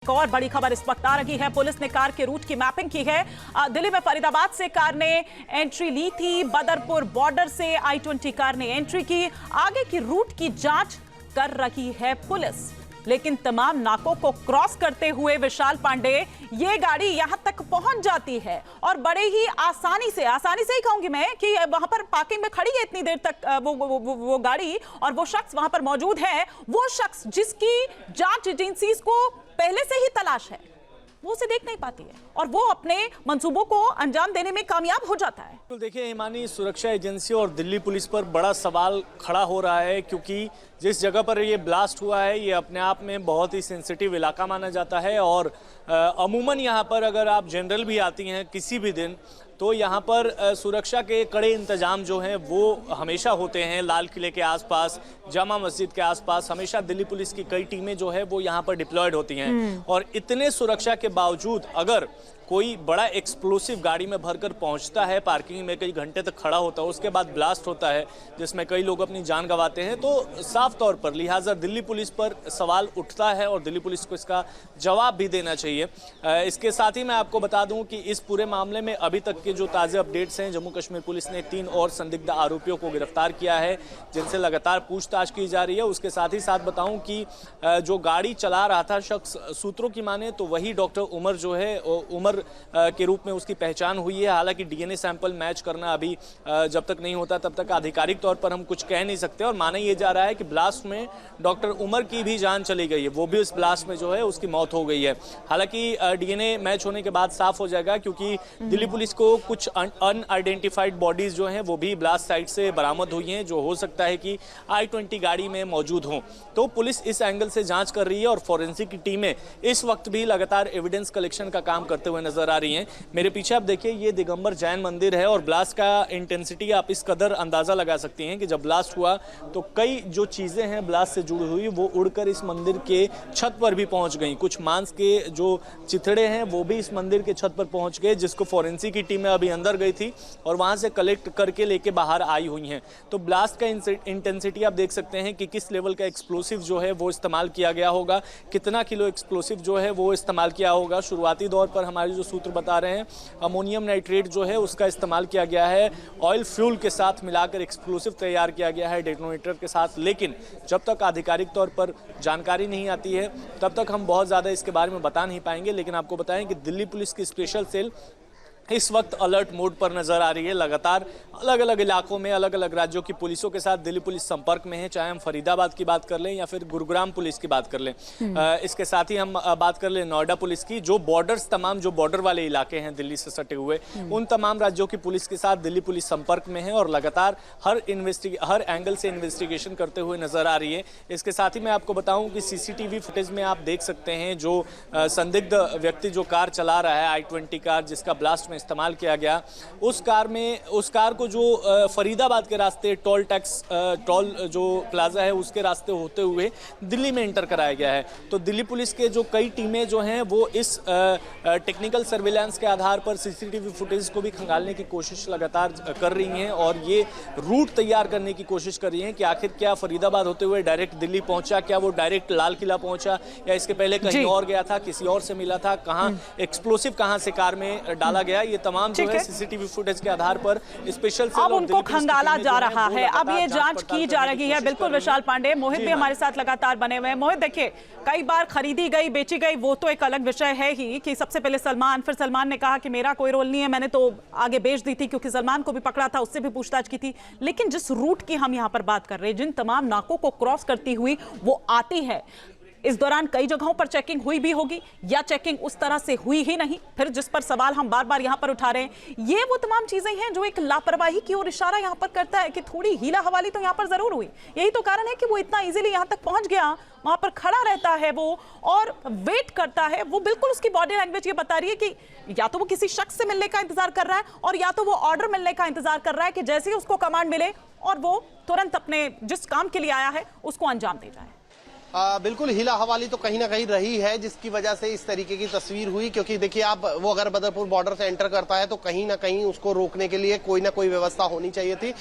एक और बड़ी खबर इस वक्त आ रही है। पुलिस ने कार के रूट की मैपिंग की है। दिल्ली में फरीदाबाद से कार ने एंट्री ली थी, बदरपुर बॉर्डर से I-20 कार ने एंट्री की। आगे की रूट की जांच कर रही है पुलिस, लेकिन तमाम नाकों को क्रॉस करते हुए विशाल पांडे ये गाड़ी यहां तक पहुंच जाती है और बड़े ही आसानी से ही कहूंगी मैं कि वहां पर पार्किंग में खड़ी है इतनी देर तक वो गाड़ी, और वो शख्स वहां पर मौजूद है, वो शख्स जिसकी जांच एजेंसीज को पहले से ही तलाश है, वो उसे देख नहीं पाती है और वो अपने मंसूबों को अंजाम देने में कामयाब हो जाता है। तो देखिए हिमानी, सुरक्षा एजेंसी और दिल्ली पुलिस पर बड़ा सवाल खड़ा हो रहा है, क्योंकि जिस जगह पर ये ब्लास्ट हुआ है ये अपने आप में बहुत ही सेंसिटिव इलाका माना जाता है। और अमूमन यहाँ पर अगर आप जनरल भी आती हैं किसी भी दिन, तो यहाँ पर सुरक्षा के कड़े इंतजाम जो हैं वो हमेशा होते हैं। लाल किले के आसपास, जामा मस्जिद के आसपास हमेशा दिल्ली पुलिस की कई टीमें जो है वो यहाँ पर डिप्लॉयड होती हैं। और इतने सुरक्षा के बावजूद अगर कोई बड़ा एक्सप्लोसिव गाड़ी में भरकर पहुंचता है, पार्किंग में कई घंटे तक खड़ा होता है, उसके बाद ब्लास्ट होता है जिसमें कई लोग अपनी जान गंवाते हैं, तो साफ तौर पर लिहाजा दिल्ली पुलिस पर सवाल उठता है और दिल्ली पुलिस को इसका जवाब भी देना चाहिए। इसके साथ ही मैं आपको बता दूं कि इस पूरे मामले में अभी तक के जो ताज़े अपडेट्स हैं, जम्मू कश्मीर पुलिस ने 3 और संदिग्ध आरोपियों को गिरफ्तार किया है, जिनसे लगातार पूछताछ की जा रही है। उसके साथ ही साथ बताऊं कि जो गाड़ी चला रहा था शख्स, सूत्रों की माने तो वही डॉक्टर उमर जो है, उमर के रूप में उसकी पहचान हुई है। हालांकि डीएनए सैंपल मैच करना अभी जब तक नहीं होता तब तक आधिकारिक तौर पर हम कुछ कह नहीं सकते। और माना यह जा रहा है कि ब्लास्ट में डॉक्टर उमर की भी जान चली गई है, वो भी इस ब्लास्ट में जो है उसकी मौत हो गई है। हालांकि डीएनए मैच होने के बाद साफ हो जाएगा, क्योंकि दिल्ली पुलिस को कुछ अनआइडेंटिफाइड बॉडीज जो हैं वो भी ब्लास्ट साइट से बरामद हुई हैं, जो हो सकता है कि I-20 गाड़ी में मौजूद हों। तो पुलिस इस एंगल से जांच कर रही है और फॉरेंसिक की टीमें इस वक्त भी लगातार एविडेंस कलेक्शन का काम करते हुए नजर आ रही हैं। मेरे पीछे आप देखिए, ये दिगंबर जैन मंदिर है और ब्लास्ट का इंटेंसिटी आप इस कदर अंदाजा लगा सकती हैं कि जब ब्लास्ट हुआ तो कई जो चीजें हैं ब्लास्ट से जुड़ी हुई वो उड़कर इस मंदिर के छत पर भी पहुंच गई। कुछ मांस के जो चिथड़े हैं वो भी इस मंदिर के छत पर पहुंच गए, जिसको फॉरेंसिक की टीमें अभी अंदर गई थी और वहां से कलेक्ट करके लेके बाहर आई हुई हैं। तो ब्लास्ट का इंटेंसिटी आप देख सकते हैं कि किस लेवल का एक्सप्लोसिव जो है वो इस्तेमाल किया गया होगा, कितना किलो एक्सप्लोसिव जो है वो इस्तेमाल किया होगा। शुरुआती दौर पर हमारे जो सूत्र बता रहे हैं, अमोनियम नाइट्रेट जो है उसका इस्तेमाल किया गया है, ऑयल फ्यूल के साथ मिलाकर एक्सप्लोसिव तैयार किया गया है डेटोनेटर के साथ। लेकिन जब तक आधिकारिक तौर पर जानकारी नहीं आती है तब तक हम बहुत ज़्यादा इसके बारे में बता नहीं पाएंगे। लेकिन आपको बताएं कि दिल्ली पुलिस की स्पेशल सेल इस वक्त अलर्ट मोड पर नजर आ रही है। लगातार अलग अलग इलाकों में अलग अलग राज्यों की पुलिसों के साथ दिल्ली पुलिस संपर्क में है, चाहे हम फरीदाबाद की बात कर लें या फिर गुरुग्राम पुलिस की बात कर लें। इसके साथ ही हम बात कर लें नोएडा पुलिस की, जो बॉर्डर्स, तमाम जो बॉर्डर वाले इलाके हैं दिल्ली से सटे हुए, उन तमाम राज्यों की पुलिस के साथ दिल्ली पुलिस संपर्क में है और लगातार हर एंगल से इन्वेस्टिगेशन करते हुए नजर आ रही है। इसके साथ ही मैं आपको बताऊं कि CCTV फुटेज में आप देख सकते हैं जो संदिग्ध व्यक्ति जो कार चला रहा है, I-20 कार जिसका ब्लास्ट में इस्तेमाल किया गया, उस कार को जो फरीदाबाद के रास्ते टोल जो प्लाजा है उसके रास्ते होते हुए दिल्ली में एंटर कराया गया है। तो दिल्ली पुलिस के जो कई टीमें जो हैं वो इस टेक्निकल सर्विलांस के आधार पर CCTV फुटेज को भी खंगालने की कोशिश लगातार कर रही हैं और ये रूट तैयार करने की कोशिश कर रही हैं कि आखिर क्या फरीदाबाद होते हुए डायरेक्ट दिल्ली पहुंचा, क्या वो डायरेक्ट लाल किला पहुंचा या इसके पहले कहीं और गया था, किसी और से मिला था, कहाँ एक्सप्लोसिव कहाँ से कार में डाला गया, ये तमाम जो है CCTV फुटेज के आधार पर स्पेशल सेल अब उनको खंगाला जा रहा है। अब ये जांच की जा रही है। बिल्कुल विशाल पांडे, मोहित भी हमारे साथ लगातार बने हुए हैं। मोहित देखिए, कई बार खरीदी गई, बेची गई, वो तो एक अलग विषय है ही कि सबसे पहले सलमान, फिर सलमान ने कहा कि मेरा कोई रोल नहीं है, मैंने तो आगे बेच दी थी, क्योंकि सलमान को भी पकड़ा था, उससे भी पूछताछ की थी। लेकिन जिस रूट की हम यहाँ पर बात कर रहे हैं, जिन तमाम नाकों को क्रॉस करती हुई वो आती है, इस दौरान कई जगहों पर चेकिंग हुई भी होगी या चेकिंग उस तरह से हुई ही नहीं, फिर जिस पर सवाल हम बार बार यहां पर उठा रहे हैं, ये वो तमाम चीजें हैं जो एक लापरवाही की ओर इशारा यहां पर करता है कि थोड़ी हीला हवाली तो यहां पर जरूर हुई। यही तो कारण है कि वो इतना इजीली यहां तक पहुंच गया, वहां पर खड़ा रहता है वो और वेट करता है। वो बिल्कुल उसकी बॉडी लैंग्वेज ये बता रही है कि या तो वो किसी शख्स से मिलने का इंतजार कर रहा है और या तो वो ऑर्डर मिलने का इंतजार कर रहा है कि जैसे ही उसको कमांड मिले और वो तुरंत अपने जिस काम के लिए आया है उसको अंजाम दे जाए। बिल्कुल हीला हवाली तो कहीं ना कहीं रही है, जिसकी वजह से इस तरीके की तस्वीर हुई। क्योंकि देखिए, आप वो अगर बदरपुर बॉर्डर से एंटर करता है तो कहीं ना कहीं उसको रोकने के लिए कोई ना कोई व्यवस्था होनी चाहिए थी।